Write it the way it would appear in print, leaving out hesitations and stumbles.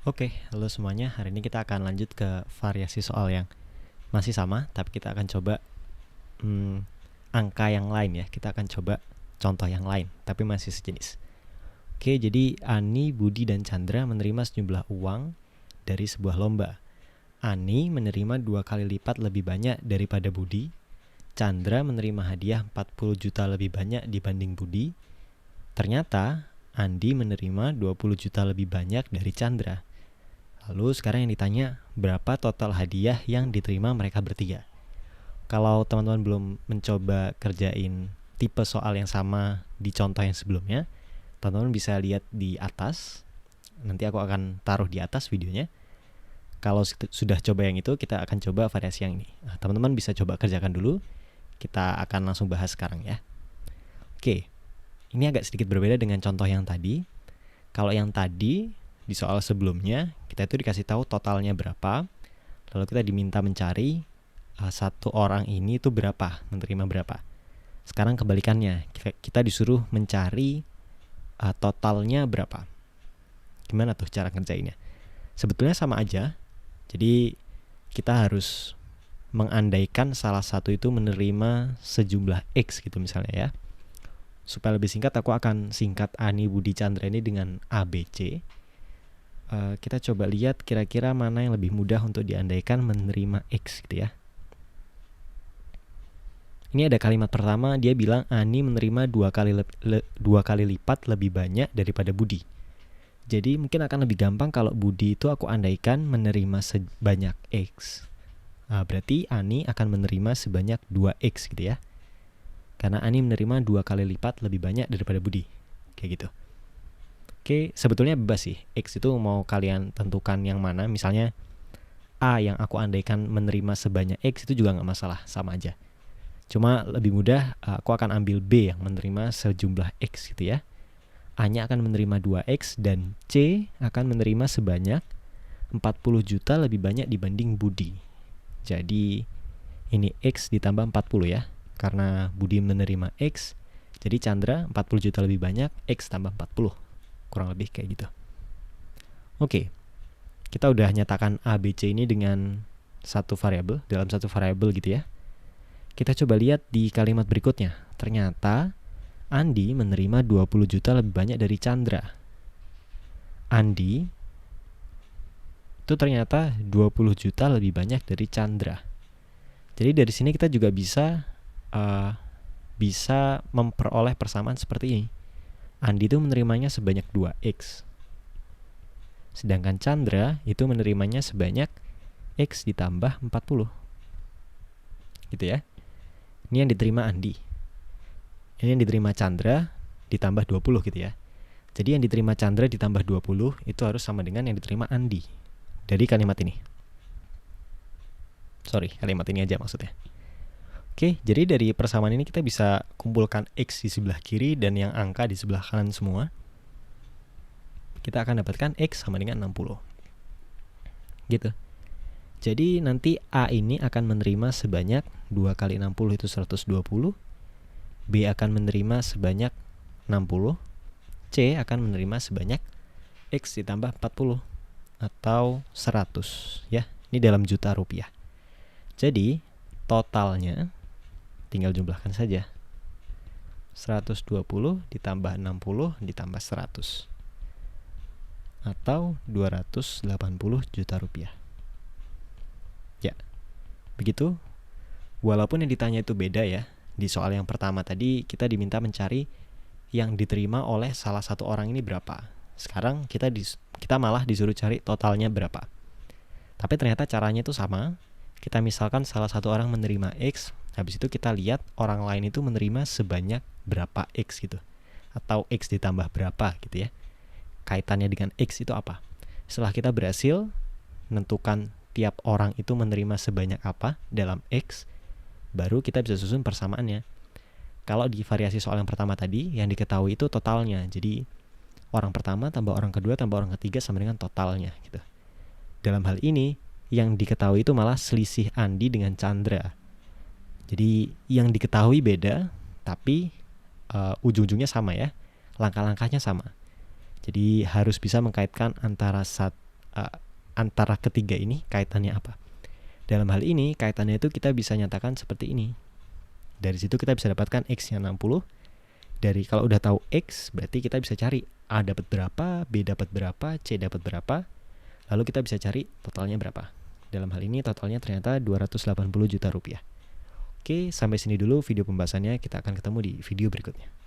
Oke, halo semuanya. Hari ini kita akan lanjut ke variasi soal yang masih sama, tapi kita akan coba angka yang lain ya. Kita akan coba contoh yang lain, tapi masih sejenis. Oke, jadi Ani, Budi, dan Chandra menerima sejumlah uang dari sebuah lomba. Ani menerima 2 kali lipat lebih banyak daripada Budi. Chandra menerima hadiah 40 juta lebih banyak dibanding Budi. Ternyata Andi menerima 20 juta lebih banyak dari Chandra. Lalu sekarang yang ditanya, berapa total hadiah yang diterima mereka bertiga? Kalau teman-teman belum mencoba kerjain tipe soal yang sama di contoh yang sebelumnya, teman-teman bisa lihat di atas. Nanti aku akan taruh di atas videonya. Kalau sudah coba yang itu, kita akan coba variasi yang ini. Nah, teman-teman bisa coba kerjakan dulu. Kita akan langsung bahas sekarang ya. Oke, ini agak sedikit berbeda dengan contoh yang tadi. Kalau yang tadi di soal sebelumnya, kita itu dikasih tahu totalnya berapa, lalu kita diminta mencari satu orang ini itu berapa, menerima berapa. Sekarang kebalikannya, kita disuruh mencari totalnya berapa. Gimana tuh cara ngerjainnya? Sebetulnya sama aja. Jadi kita harus mengandaikan salah satu itu menerima sejumlah X gitu misalnya ya. Supaya lebih singkat, aku akan singkat Ani, Budi, Chandra ini dengan ABC. Kita coba lihat kira-kira mana yang lebih mudah untuk diandaikan menerima X gitu ya. Ini ada kalimat pertama, dia bilang Ani menerima 2 kali lipat lebih banyak daripada Budi. Jadi mungkin akan lebih gampang kalau Budi itu aku andaikan menerima sebanyak X. Berarti Ani akan menerima sebanyak 2X gitu ya. Karena Ani menerima 2 kali lipat lebih banyak daripada Budi. Kayak gitu. Oke, sebetulnya bebas sih. X itu mau kalian tentukan yang mana. Misalnya A yang aku andaikan menerima sebanyak X itu juga nggak masalah, sama aja. Cuma lebih mudah aku akan ambil B yang menerima sejumlah X gitu ya. A-nya akan menerima 2X dan C akan menerima sebanyak 40 juta lebih banyak dibanding Budi. Jadi ini X ditambah 40 ya. Karena Budi menerima X, jadi Chandra 40 juta lebih banyak, X tambah 40. Kurang lebih kayak gitu. Oke, kita udah nyatakan A, B, C ini dengan satu variabel, dalam satu variabel gitu ya. Kita coba lihat di kalimat berikutnya. Ternyata Andi menerima 20 juta lebih banyak dari Chandra. Andi itu ternyata 20 juta lebih banyak dari Chandra. Jadi dari sini kita juga bisa memperoleh persamaan seperti ini. Andi itu menerimanya sebanyak 2X. Sedangkan Chandra itu menerimanya sebanyak X ditambah 40. Gitu ya. Ini yang diterima Andi. Ini yang diterima Chandra ditambah 20 gitu ya. Jadi yang diterima Chandra ditambah 20 itu harus sama dengan yang diterima Andi. Dari kalimat ini. Kalimat ini aja maksudnya. Oke, jadi dari persamaan ini kita bisa kumpulkan X di sebelah kiri dan yang angka di sebelah kanan semua. Kita akan dapatkan X sama dengan 60. Gitu. Jadi nanti A ini akan menerima sebanyak 2 kali 60 itu 120. B akan menerima sebanyak 60. C akan menerima sebanyak X ditambah 40 atau 100 ya. Ini dalam juta rupiah. Jadi totalnya tinggal jumlahkan saja. 120 ditambah 60 ditambah 100 atau 280 juta rupiah. Ya, begitu. Walaupun yang ditanya itu beda ya. Di soal yang pertama tadi kita diminta mencari yang diterima oleh salah satu orang ini berapa. Sekarang kita malah disuruh cari totalnya berapa. Tapi ternyata caranya itu sama. Kita misalkan salah satu orang menerima X, habis itu kita lihat orang lain itu menerima sebanyak berapa X gitu. Atau X ditambah berapa gitu ya. Kaitannya dengan X itu apa? Setelah kita berhasil menentukan tiap orang itu menerima sebanyak apa dalam X, baru kita bisa susun persamaannya. Kalau di variasi soal yang pertama tadi, yang diketahui itu totalnya. Jadi orang pertama tambah orang kedua tambah orang ketiga sama dengan totalnya gitu. Dalam hal ini, yang diketahui itu malah selisih Andi dengan Chandra. Jadi yang diketahui beda, tapi ujung-ujungnya sama ya. Langkah-langkahnya sama. Jadi harus bisa mengkaitkan antara antara ketiga ini kaitannya apa. Dalam hal ini kaitannya itu kita bisa nyatakan seperti ini. Dari situ kita bisa dapatkan X-nya 60. Dari kalau udah tahu X, berarti kita bisa cari A dapat berapa, B dapat berapa, C dapat berapa. Lalu kita bisa cari totalnya berapa. Dalam hal ini totalnya ternyata 280 juta rupiah. Oke, sampai sini dulu video pembahasannya. Kita akan ketemu di video berikutnya.